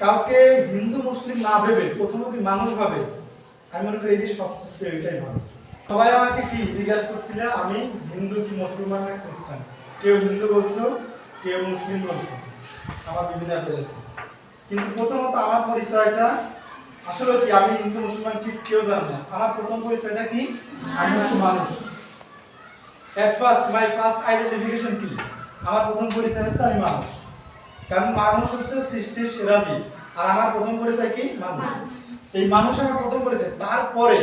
কাউকে হিন্দু মুসলিম না ভেবে প্রথমত মানুষ ভাবে, আমি মনে করি এটি সবচেয়ে এটাই ভালো। সবাই আমাকে কি জিজ্ঞাসা করছিল আমি হিন্দু কি মুসলমান না খ্রিস্টান, কেউ হিন্দু বলছো কেউ মুসলিম বলছো, আমার বিভিন্ন পেরেছে। কিন্তু প্রথমত আমার পরিচয়টা আসলে কি আমি হিন্দু মুসলমান কি কেউ জানে না। আমার প্রথম পরিচয়টা কি, আমি হচ্ছে মানুষ। At first my first identification কি, আমার প্রথম পরিচয় হচ্ছে আমি মানুষ। কারণ মানুষ হচ্ছে সৃষ্টির সেরা জীব, আর আমার প্রথম পরিচয় কি মানুষ। এই মানুষ আমার প্রথম পরিচয়। তারপরে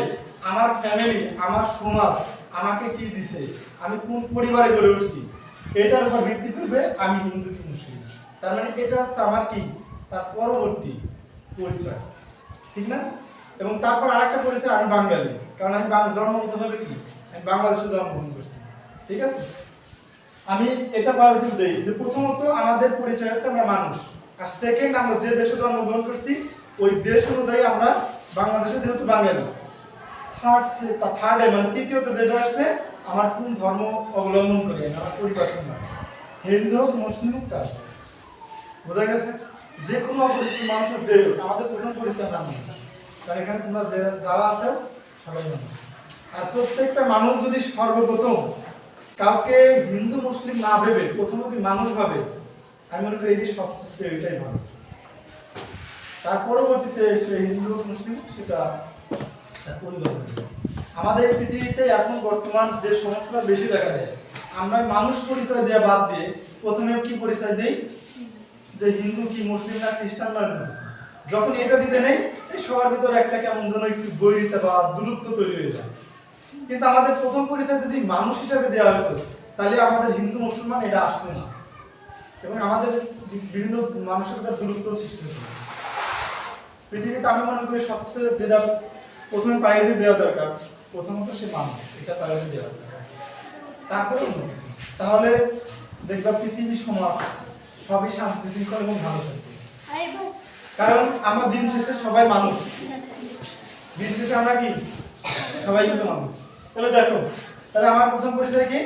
আমার ফ্যামিলি, আমার সমাজ আমাকে কি দিছে, আমি কোন পরিবারে গড়ে উঠছি, এটার উপর ভিত্তি করবে আমি হিন্দু কি মুসলিম। তার মানে এটা হচ্ছে আমার কি তার পরবর্তী পরিচয়, ঠিক না? এবং তারপর আরেকটা পরিচয় আমি বাঙালি, কারণ আমি জন্মগতভাবে কি আমি বাংলাদেশে জন্মগ্রহণ করছি, ঠিক আছে? আমি এটা প্রায়োরিটি দেই যে প্রথমত আমাদের পরিচয় হচ্ছে আমরা মানুষ, আর সেকেন্ড আমরা যে দেশে জন্মগ্রহণ করছি ওই দেশ অনুযায়ী আমরা বাংলাদেশে যেহেতু বাঙালি। থার্ড মানে তৃতীয়তে যেটা আসবে আমার কোন ধর্ম অবলম্বন করি, আমার পরিবার সমাজ হিন্দু মুসলিম কাজ, বোঝা গেছে? যে কোনো অপরিচিত মানুষের যে আমাদের প্রথম পরিচয় আমরা মানুষ, কারণ এখানে তোমরা যারা আছে সবাই মানুষ। আর প্রত্যেকটা মানুষ যদি সর্বপ্রথম কাউকে হিন্দু মুসলিম না ভেবে প্রথমত মানুষ ভাবে, আমি মনে করি এটি সবচেয়ে এটাই ভালো। তার পরবর্তীতে সে হিন্দু মুসলিম সেটা পরিবার। আমাদের পৃথিবীতে এখন বর্তমান যে সমস্যাটা বেশি দেখা দেয়, আমরা মানুষ পরিচয় দেওয়া বাদ দিয়ে প্রথমে কি পরিচয় দেই যে হিন্দু কি মুসলিম না খ্রিস্টান না মুসলিম। যখন এটা দিতে নেই সবার ভিতরে একটা কেমন যেন একটু বৈরিতা বা দূরত্ব তৈরি হয়ে যায়। কিন্তু আমাদের প্রথম পরিচয় যদি মানুষ হিসাবে দেওয়া হতো তাহলে আমাদের হিন্দু মুসলমান এটা আসতো না, এবং আমাদের বিভিন্ন মানুষের সাথে দূরত্ব সৃষ্টি হতো। পৃথিবীতে আমি মনে করি সবচেয়ে যেটা প্রথমে প্রায়োরিটি দেওয়া দরকার, প্রথমত সে মানুষ, এটা প্রায়োরিটি দেওয়া দরকার, তারপরে অন্য কিছু। তাহলে দেখবা পৃথিবী সমাজ সবই শান্তি শৃঙ্খলা এবং ভালো থাকবে। কারণ আমরা দিন শেষে সবাই মানুষ, দিন শেষে আমরা কি সবাই কিন্তু মানুষ। তাহলে দেখো, তাহলে আমার প্রথম পরিচয় কি?